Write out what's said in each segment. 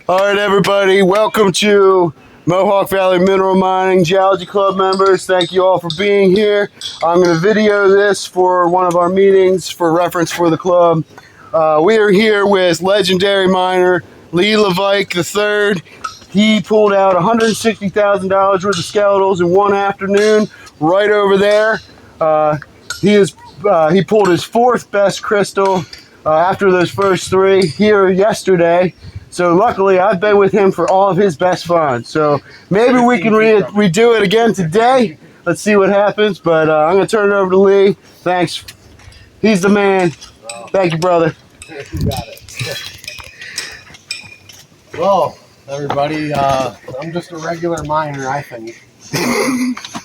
All right, everybody, welcome to Mohawk Valley Mineral Mining. Geology Club members, thank you all for being here. I'm going to video this for one of our meetings for reference for the club. We are here with legendary miner Lee Levesque III. He pulled out $160,000 worth of skeletals in one afternoon right over there. He pulled his fourth best crystal after those first three here yesterday. So luckily, I've been with him for all of his best finds. So maybe we can redo it again today. Let's see what happens. But I'm going to turn it over to Lee. Thanks. He's the man. Thank you, brother. You got it. Well, everybody, I'm just a regular miner, I think.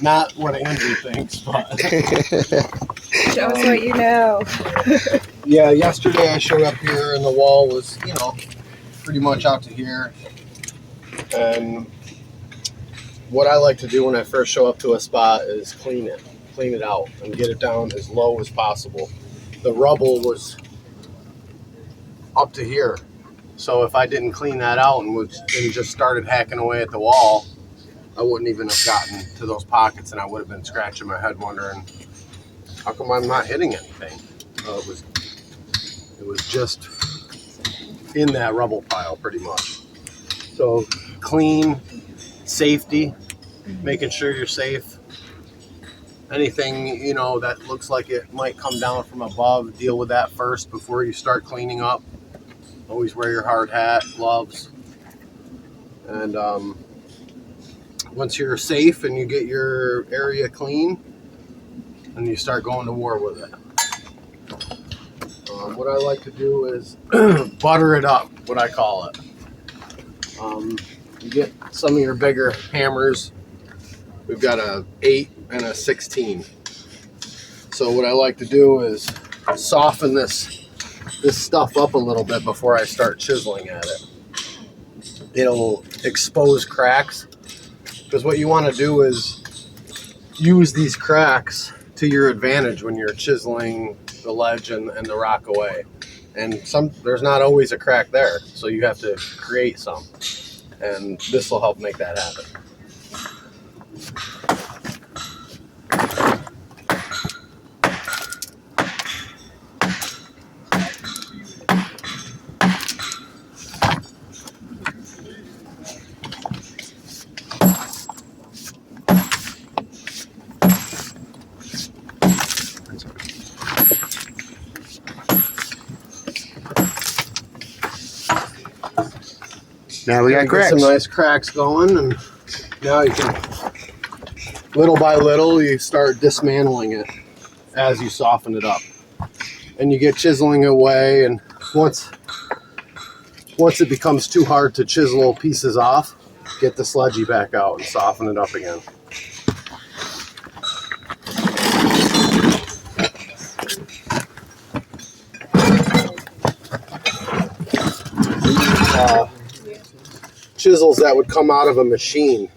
Not what Andrew thinks, but... Show us what you know. Yeah, yesterday I showed up here and the wall was, you know, pretty much out to here. And what I like to do when I first show up to a spot is clean it out and get it down as low as possible. The rubble was up to here, so if I didn't clean that out and just started hacking away at the wall, I wouldn't even have gotten to those pockets, and I would have been scratching my head wondering how come I'm not hitting anything. It was just in that rubble pile pretty much. So clean, safety, making sure you're safe. Anything, you know, that looks like it might come down from above, deal with that first before you start cleaning up. Always wear your hard hat, gloves. And once you're safe and you get your area clean, then you start going to war with it. What I like to do is butter it up, what I call it. You get some of your bigger hammers. We've got a 8 and a 16. So what I like to do is soften this stuff up a little bit before I start chiseling at it. It'll expose cracks, because what you want to do is use these cracks to your advantage when you're chiseling the ledge and the rock away. And there's not always a crack there, so you have to create some. And this will help make that happen. Now we got cracks. Some nice cracks going, and now you can, little by little, you start dismantling it as you soften it up. And you get chiseling away, and once it becomes too hard to chisel pieces off, get the sludgy back out and soften it up again. Chisels that would come out of a machine.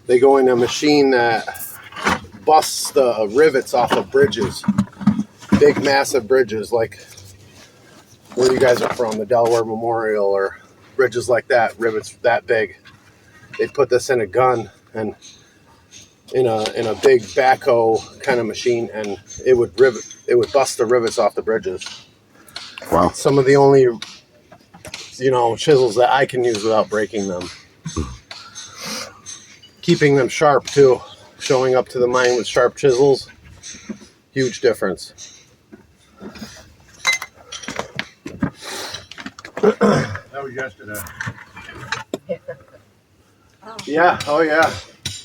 They go in a machine that busts the rivets off of bridges. Big, massive bridges, like where you guys are from, the Delaware Memorial, or bridges like that, rivets that big. They put this in a gun and in a big backhoe kind of machine, and it would bust the rivets off the bridges. Wow. Some of the only, you know, chisels that I can use without breaking them. Keeping them sharp too. Showing up to the mine with sharp chisels, huge difference. That was yesterday. Yeah, oh yeah.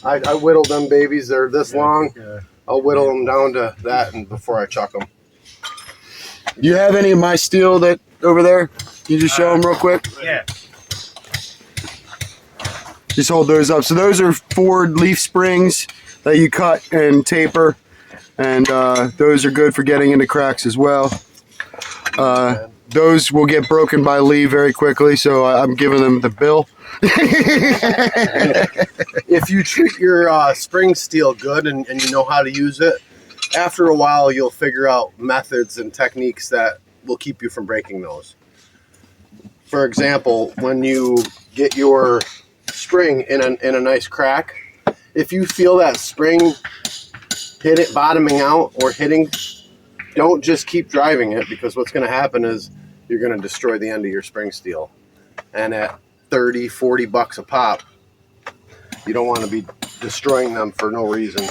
I whittled them babies. They're this long. I'll whittle them down to that and before I chuck them. Do you have any of my steel that over there? Can you just show them real quick? Yeah. Just hold those up. So those are Ford leaf springs that you cut and taper, and those are good for getting into cracks as well. Those will get broken by Lee very quickly, so I'm giving them the bill. If you treat your spring steel good and you know how to use it, after a while you'll figure out methods and techniques that will keep you from breaking those. for example, when you get your spring in a nice crack, if you feel that spring hit it bottoming out or hitting, don't just keep driving it, because what's going to happen is you're going to destroy the end of your spring steel. And at 30, 40 bucks a pop, you don't want to be destroying them for no reason.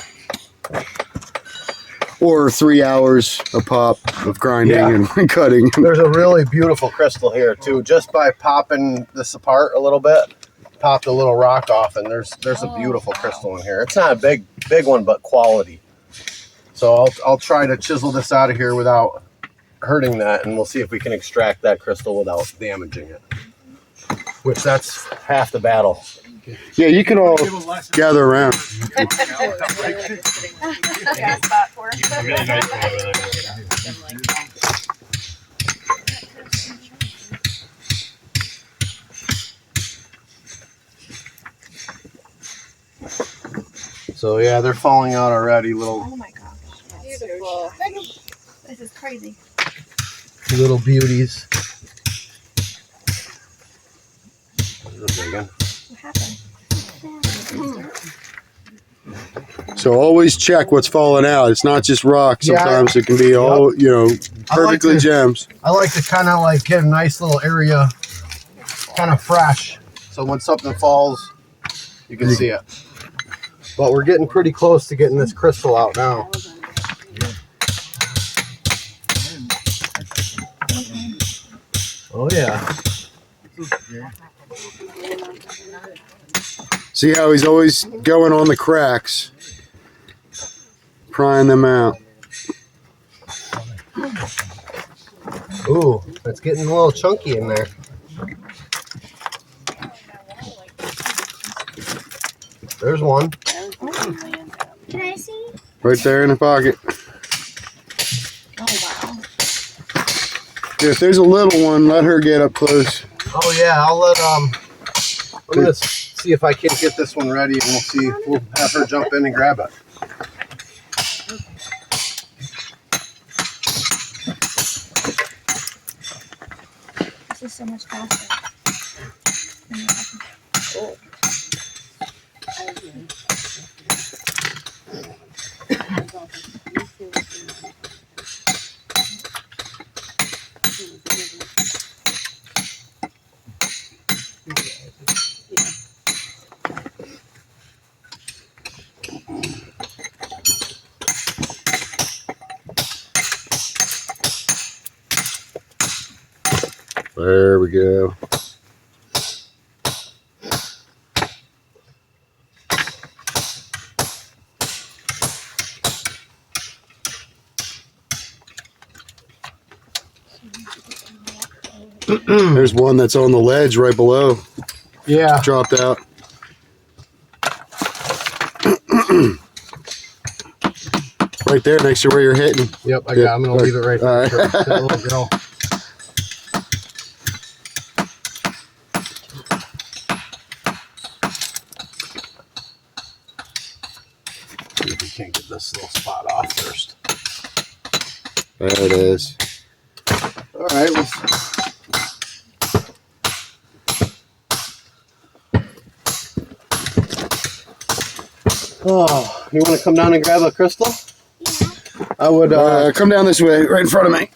Or 3 hours a pop of grinding Yeah. and cutting. There's a really beautiful crystal here too. Just by popping this apart a little bit, pop the little rock off, and there's a beautiful crystal in here. It's not a big one, but quality. So I'll try to chisel this out of here without hurting that, and we'll see if we can extract that crystal without damaging it. Which that's half the battle. Yeah, you can all gather around. Got a spot for him. Really nice one over there. So yeah, they're falling out already. Little Oh my gosh. Beautiful. This is crazy. little beauties. There's a big one. What happened? So always check what's falling out. It's not just rock. Yeah. Sometimes it can be all, you know, perfectly to- gems. I like to kind of like get a nice little area, kind of fresh. So when something falls, you can see it. But we're getting pretty close to getting this crystal out now. Oh yeah. See how he's always going on the cracks, prying them out. Ooh, it's getting a little chunky in there. There's one. Can I see? Right there in the pocket. Oh wow. Yeah, if there's a little one, let her get up close. Oh yeah, I'll let I'm gonna see if I can get this one ready, and we'll see. We'll have her jump in and grab it. This is so much faster. There we go. There's one that's on the ledge right below. Yeah. Dropped out. Right there next to where you're hitting. Yep, I got. I'm gonna leave it right there. All right. For that little girl. See if we can't get this little spot off first. There it is. All right. Oh, you want to come down and grab a crystal? Yeah. I would. Come down this way, right in front of me.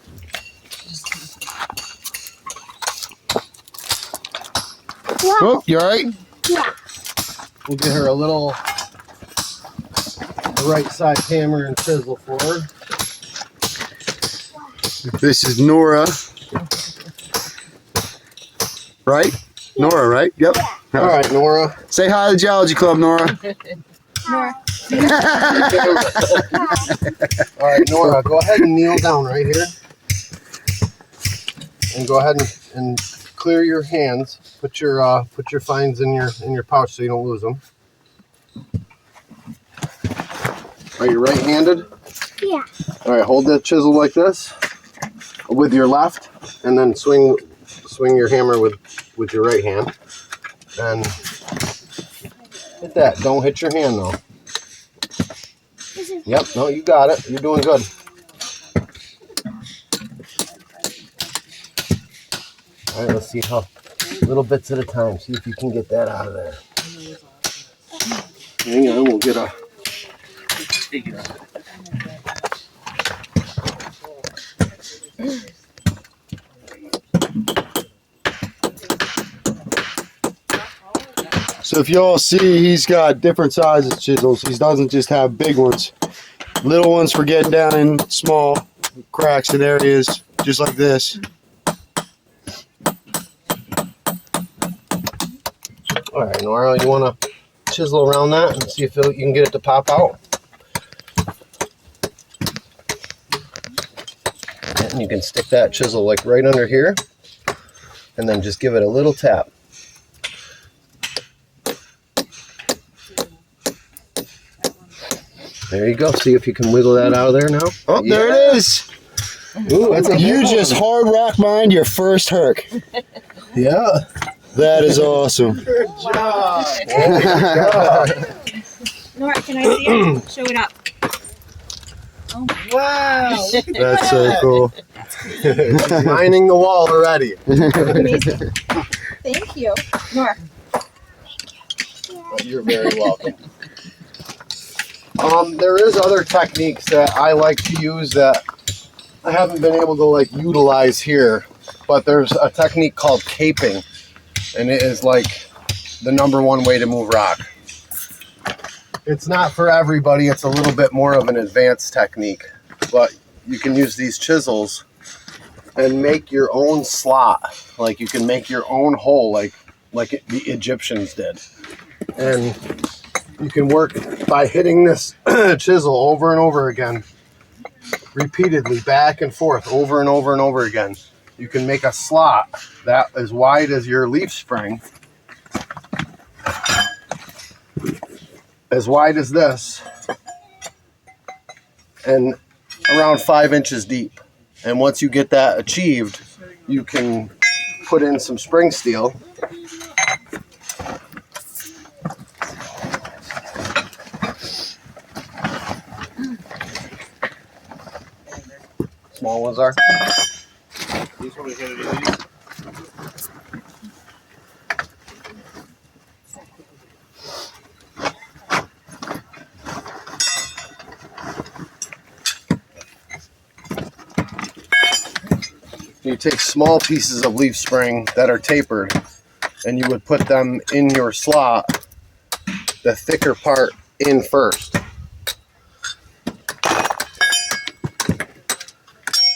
Oh, you all right? Yeah. We'll get her a little right side hammer and chisel for her. This is Nora. Right? Nora, right? Yep. All right, Nora. Say hi to the Geology Club, Nora. Nora. All right, Nora, go ahead and kneel down right here. And go ahead and clear your hands. Put your fines in your pouch so you don't lose them. Are you right-handed? Yeah. All right, hold that chisel like this with your left, and then swing your hammer with your right hand. And hit that. Don't hit your hand though. Yep. No, you got it. You're doing good. All right. Let's see how Little bits at a time. See if you can get that out of there. Hang on, we'll get a... So if you all see, he's got different sizes chisels. He doesn't just have big ones. Little ones for getting down in small cracks and areas, just like this. All right, Nora, you want to chisel around that and see if you can get it to pop out? And you can stick that chisel like right under here and then just give it a little tap. There you go. See if you can wiggle that out of there now. Oh, yeah. There it is. Ooh, that's a you just hard rock mined your first herc. Yeah. That is awesome. Good job. Nora, can I see it? Show it up. Oh my wow. That's so cool. Mining the wall already. Amazing. Thank you. Nora. You're very welcome. There is other techniques that I like to use that I haven't been able to like utilize here, but there's a technique called caping, and it is like the #1 way to move rock. It's not for everybody. It's a little bit more of an advanced technique, but you can use these chisels and make your own slot. Like you can make your own hole like the Egyptians did. And you can work by hitting this chisel over and over again, repeatedly, back and forth, over and over and over again. You can make a slot that as wide as your leaf spring, as wide as this, and around 5 inches deep. And once you get that achieved, you can put in some spring steel. Small ones are. These want to hit it easy. You take small pieces of leaf spring that are tapered and you would put them in your slot, the thicker part in first.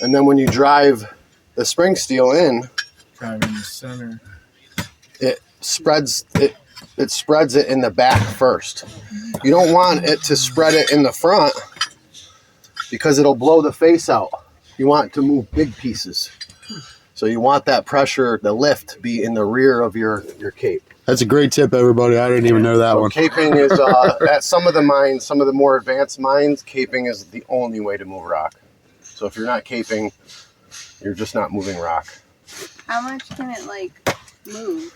And then when you drive the spring steel in, Kind of in the center. it spreads it in the back first. You don't want it to spread it in the front because it'll blow the face out. You want it to move big pieces. So you want that pressure, the lift, to be in the rear of your cape. That's a great tip, everybody. I didn't even know that one. Caping is, at some of the mines, some of the more advanced mines, caping is the only way to move rock. So if you're not caping, you're just not moving rock. How much can it like move?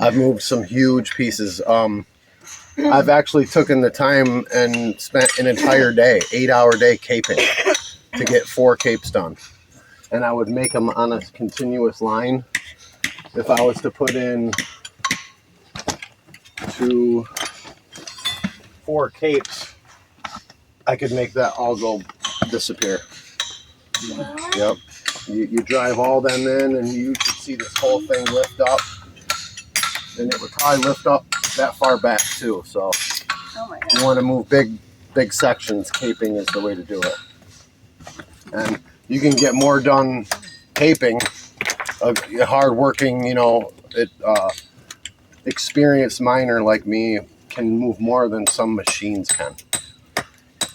I've moved some huge pieces. I've actually taken the time and spent an entire day, 8-hour day caping to get 4 capes done. And I would make them on a continuous line. If I was to put in 2, 4 capes, I could make that all go disappear. Yep. You drive all them in and you should see this whole thing lift up. And it would probably lift up that far back too. So Oh my God. you want to move big sections, caping is the way to do it. And you can get more done caping. A hard-working, experienced miner like me can move more than some machines can.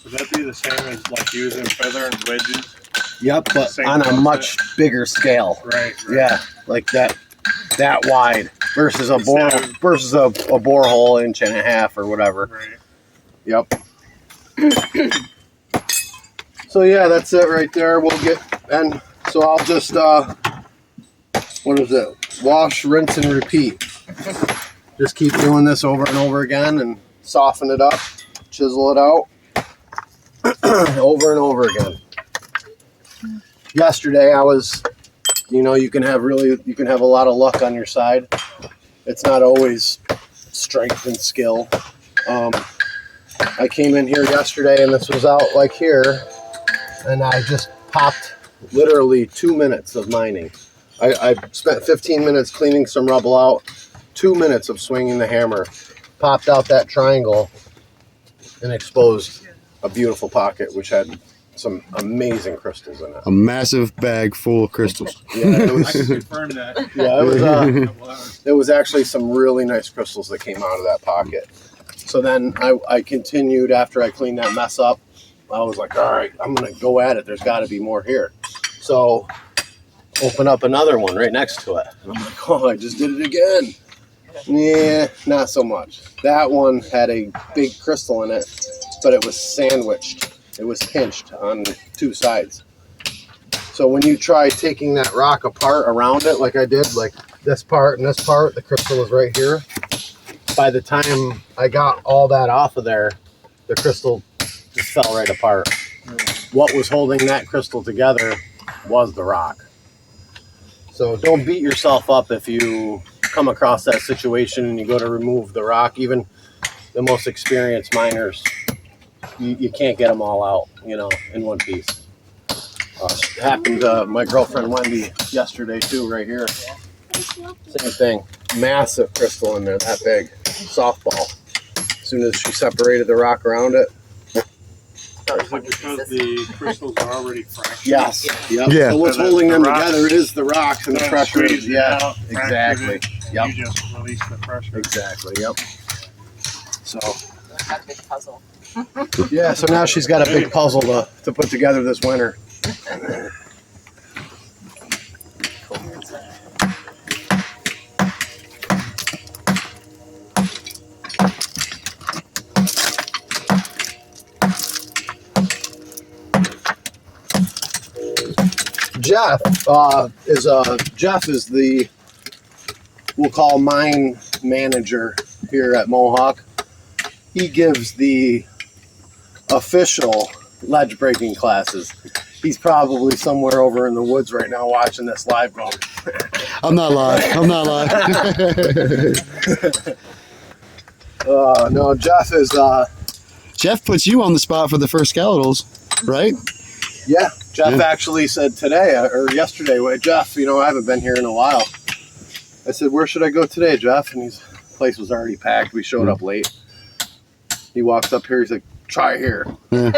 Would that be the same as like using feather and wedges? Yep, but Same on a concept. much bigger scale. Right. Yeah, like that wide versus a Instead of- borehole 1.5 inches or whatever. Right. Yep. So yeah, that's it right there. So I'll just wash, rinse, and repeat. Just keep doing this over and over again and soften it up, chisel it out over and over again. Yesterday I was You know, you can have a lot of luck on your side. It's not always strength and skill. I came in here yesterday and this was out like here, and I just popped literally 2 minutes of mining. I spent 15 minutes cleaning some rubble out, 2 minutes of swinging the hammer, popped out that triangle, and exposed a beautiful pocket which had some amazing crystals in it. A massive bag full of crystals. Yeah, it was, I can confirm that. yeah, it was actually some really nice crystals that came out of that pocket. So then I continued after I cleaned that mess up. I was like, all right, I'm going to go at it. There's got to be more here. So open up another one right next to it. And I'm like, oh, I just did it again. Yeah, not so much. That one had a big crystal in it, but it was sandwiched. It was pinched on 2 sides. So when you try taking that rock apart around it, like I did, like this part and this part, the crystal was right here. By the time I got all that off of there, the crystal just fell right apart. What was holding that crystal together was the rock. So don't beat yourself up if you come across that situation and you go to remove the rock. Even the most experienced miners, you can't get them all out, you know, in one piece. Happened to my girlfriend Wendy yesterday too, right here. Same thing. Massive crystal in there, that big. Softball. As soon as she separated the rock around it. Is it because the crystals are already fractured? Yes. Yep. Yeah. So what's So holding the them rocks- together is the rocks and the pressure. Squeezed it Yeah. out, Exactly. fractured it, Yep. You just release the pressure. Exactly. Yep. So Got a big puzzle. yeah. So now she's got a big puzzle to put together this winter. Jeff is the, we'll call, mine manager here at Mohawk. He gives the official ledge breaking classes. He's probably somewhere over in the woods right now watching this live going. I'm not lying. I'm not lying. No, Jeff is Jeff puts you on the spot for the first skeletals, right? yeah. Jeff Yeah. actually said today or yesterday, "Wait, Jeff, you know, I haven't been here in a while." I said, "Where should I go today, Jeff?" And his place was already packed. We showed up late. He walks up here. He's like, "Try here." Yeah.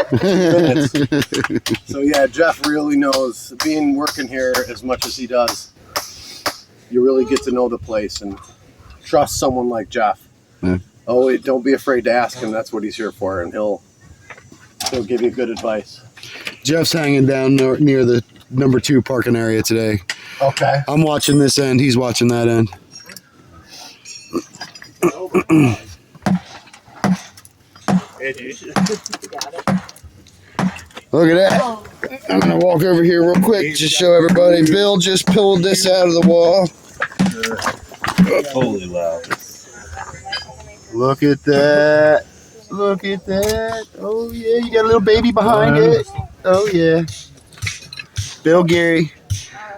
So yeah, Jeff really knows. Being working here as much as he does, you really get to know the place and trust someone like Jeff. Yeah. Oh, wait, don't be afraid to ask him. That's what he's here for, and he'll give you good advice. Jeff's hanging down near the number 2 parking area today. Okay. I'm watching this end. He's watching that end. Look at that. I'm going to walk over here real quick to show everybody. Bill just pulled this out of the wall. Holy loud. Look at that. Look at that. Oh, yeah. You got a little baby behind it. Oh, yeah. Bill Geary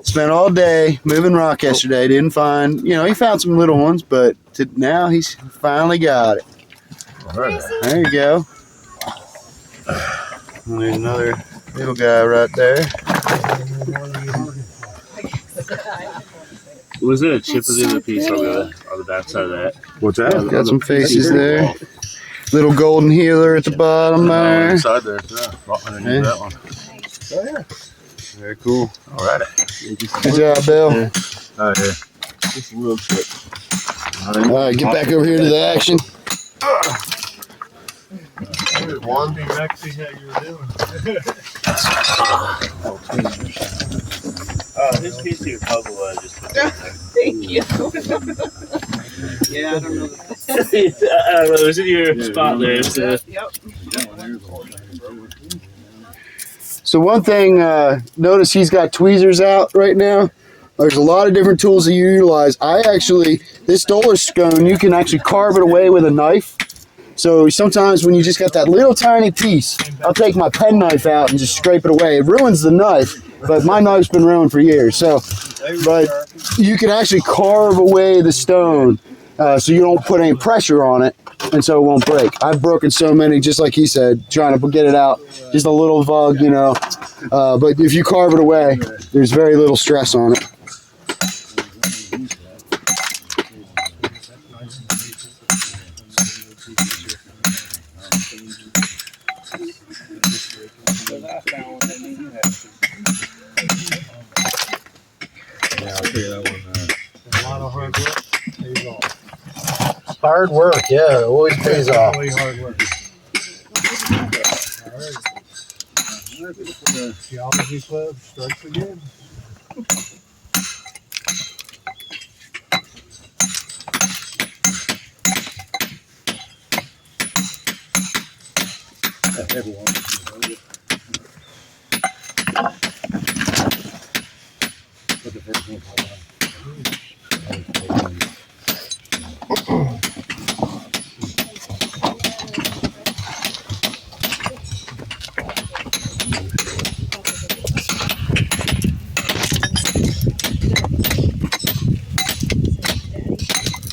spent all day moving rock yesterday. Didn't find, he found some little ones, but now he's finally got it. There you go. There's another little guy right there. Was there a chip of the other piece on the back side of that? What's that? Got some faces there. Little golden healer at the bottom there. Inside there, right underneath that one. Oh yeah. Very cool. Alrighty. Good job, Bill. Oh yeah. Just a little chip. All right, get back over here to the action. One thing back to see how you were doing. This piece of your puzzle I just put in Thank you. Yeah, I don't know. there. I don't know, it was in your spot there. So. Yep. So one thing, notice he's got tweezers out right now. There's a lot of different tools that you utilize. This dollar scone, you can actually carve it away with a knife. So sometimes when you just got that little tiny piece, I'll take my pen knife out and just scrape it away. It ruins the knife, but my knife's been ruined for years. So, but you can actually carve away the stone so you don't put any pressure on it, and so it won't break. I've broken so many, just like he said, trying to get it out. Just a little vug, you know. But if you carve it away, there's very little stress on it. Hard work, yeah, it always pays off. Hard work. Geology Club strikes again.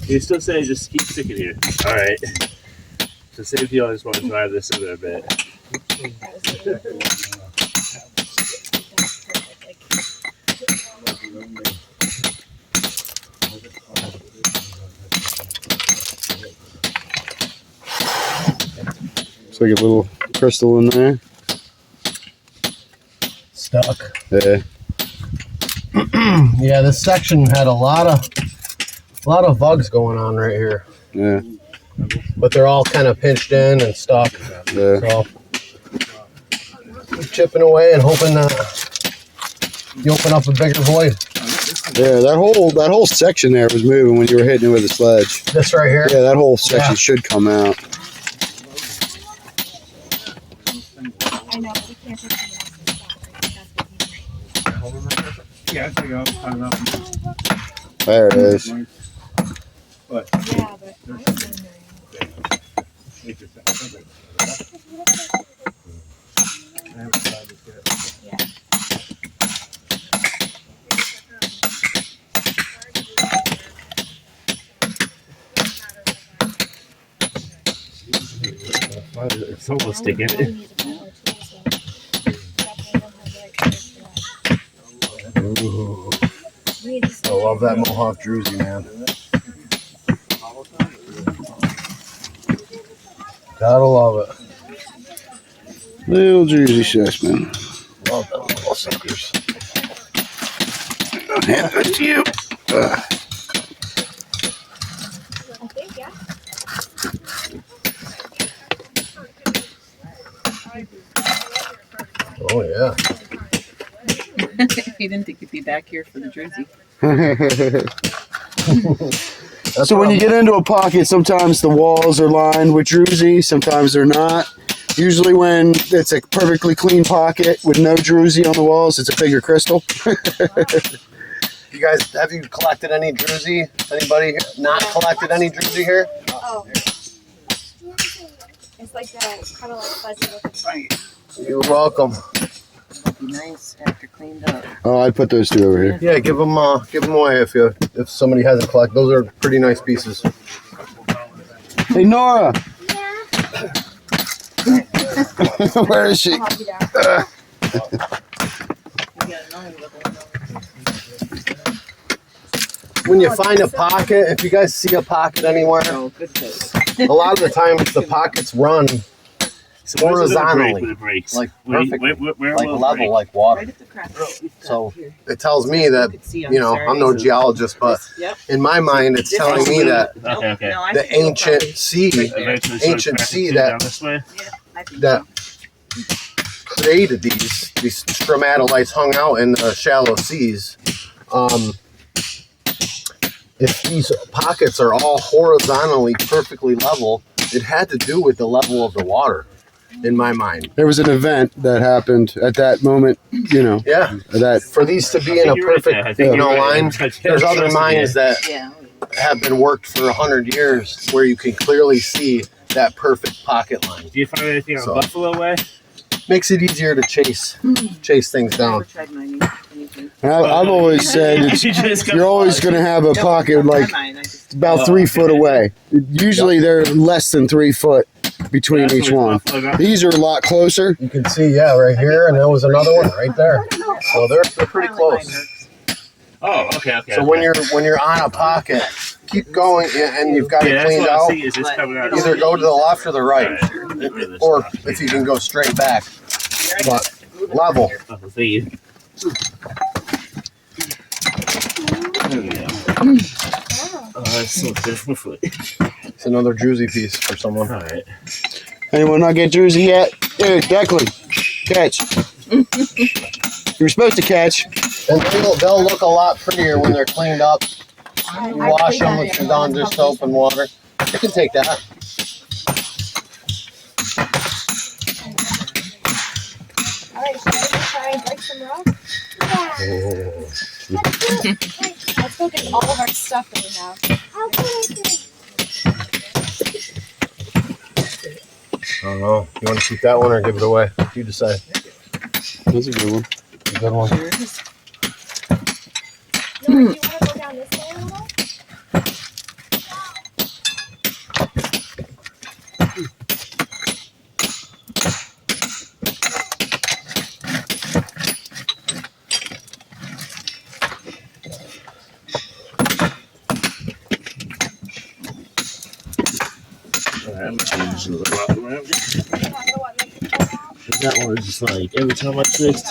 You still say just keep sticking here. All right. So safety, I just want to drive this in there a bit. It's like a little crystal in there. Stuck. Yeah. Yeah, this section had a lot of vugs going on right here, Yeah. but they're all kind of pinched in and stuck. Yeah. So keep chipping away and hoping that you open up a bigger void. Yeah, that whole section there was moving when you were hitting it with a sledge. This right here. Yeah, that whole section should come out. I know, but we can't take someone else's stuff. Yeah, I think I'll find out. There it is. But Yeah, but I don't Yeah. It's almost sticking. I love that Mohawk druzy, man. Gotta love it. Little Jersey Chessman. Love them little suckers. I'll hand it to you. I think, yeah. Oh yeah. He didn't think you'd be back here for the Jersey. So when you get into a pocket, sometimes the walls are lined with druzy, sometimes they're not. Usually when it's a perfectly clean pocket with no druzy on the walls, it's a bigger crystal. You guys, have you collected any druzy? Anybody not collected any druzy here? Oh. It's like the kind of like fuzzy looking. You're welcome. Be nice after cleaned up. Oh, I put those two over here. Yeah, give them away if somebody hasn't collected. Those are pretty nice pieces. Hey, Nora. Where is she? I'll help you down. You got another little When you find a pocket, if you guys see a pocket anywhere, Oh, good place. a lot of the time the pockets run So where's it gonna break horizontally, when it breaks? like Where- perfectly, where like will it level, break? like water. Right at the crack. So it tells me that, You I'm no geologist, but Yep. in my mind, it's telling me that Okay, okay. No, I the think you'll ancient probably- sea Eventually start ancient cracking sea through that- down this way. Yeah, I think that so. created these stromatolites hung out in the shallow seas. If these pockets are all horizontally perfectly level, it had to do with the level of the water, in my mind. There was an event that happened at that moment, Yeah. that For these to be I in a think you're right there. I perfect, think you're right. line, there's other mines that Yeah. have been worked for 100 years where you can clearly see that perfect pocket line. Do you find anything on So- Buffalo Way? Makes it easier to chase things down. Never tried mining anything. And I've always said it's, You just come you're always going to have a pocket like Mine, I just about 3 foot away. Usually they're less than 3 foot between That's each what one. it's These are a lot closer. You can see, yeah, right here, and there was another one right there. So they're pretty apparently mine close. hurts. Oh, okay. So when you're on a pocket, keep going, and you've got Yeah, it that's cleaned what I out. see. Is this coming out? Either go to the left or the right, Alright. or if you can go straight back, but level. Oh, thank you. There we go. Oh, that's so good for my foot. It's another juicy piece for someone. All right. Anyone not get Jersey yet? Dude, Declan, catch. You're supposed to catch. And they'll look a lot prettier when they're cleaned up. You wash them with Dawn dish soap and water. You can take that. Alright, should I try and break some rocks? Let's go get all of our stuff that we have. I don't know. You want to keep that one or give it away? You decide. That's a good one. A good one. No, do you want to go down this way a little? I'm change the rock around. You want to go up next to the That one is just like every time I twist,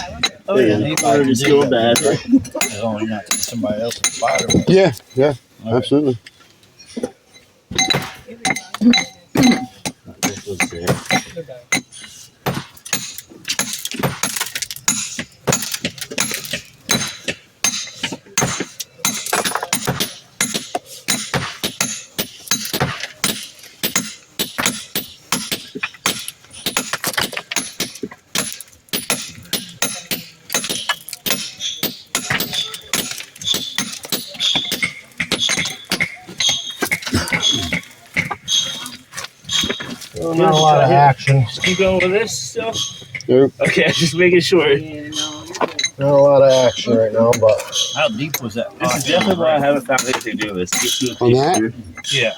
Oh, yeah. water just going bad. As long as you're not taking somebody else's spot. Yeah, yeah, absolutely. This was there. Not a lot of action. Just keep going with this still? Yep. Okay, just making sure. Yeah, no. Not a lot of action right now, but How deep was that? This is definitely why I haven't found anything to do this. Get to a On that? picture. Yeah.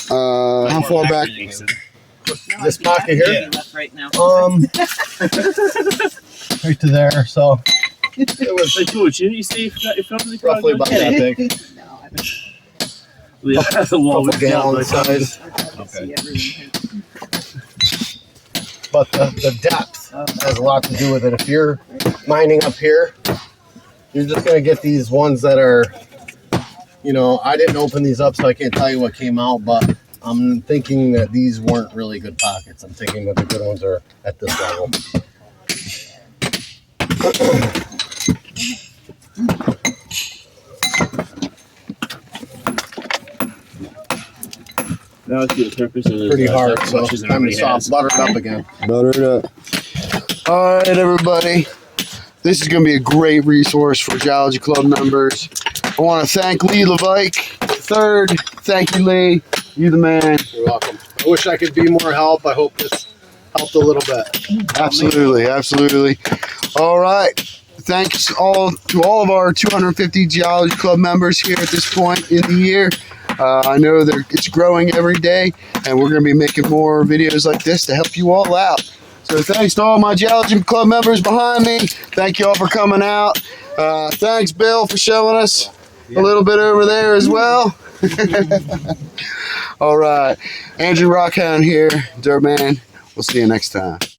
How far back? this pocket here, Yeah. Left right now. right to there. So it was Like, George, you see if something roughly about that big. No, I haven't. We have the wall Couple gallon size. See everything. But the depth has a lot to do with it. If you're mining up here, you're just going to get these ones that are, you know, I didn't open these up, so I can't tell you what came out, but I'm thinking that these weren't really good pockets. I'm thinking that the good ones are at this level. Now let's do the purpose of this. Pretty hard, so it's time to stop. Butter it up again. Butter it up. All right, everybody. This is going to be a great resource for Geology Club members. I want to thank Lee Levesque III. Thank you, Lee. You the man. You're welcome. I wish I could be more help. I hope this helped a little bit. Absolutely, absolutely. All right. Thanks all to all of our 250 Geology Club members here at this point in the year. I know that it's growing every day, and we're going to be making more videos like this to help you all out. So thanks to all my Geology Club members behind me. Thank you all for coming out. Thanks, Bill, for showing us a little bit over there as well. All right. Andrew Rockhound here, Dirtman. We'll see you next time.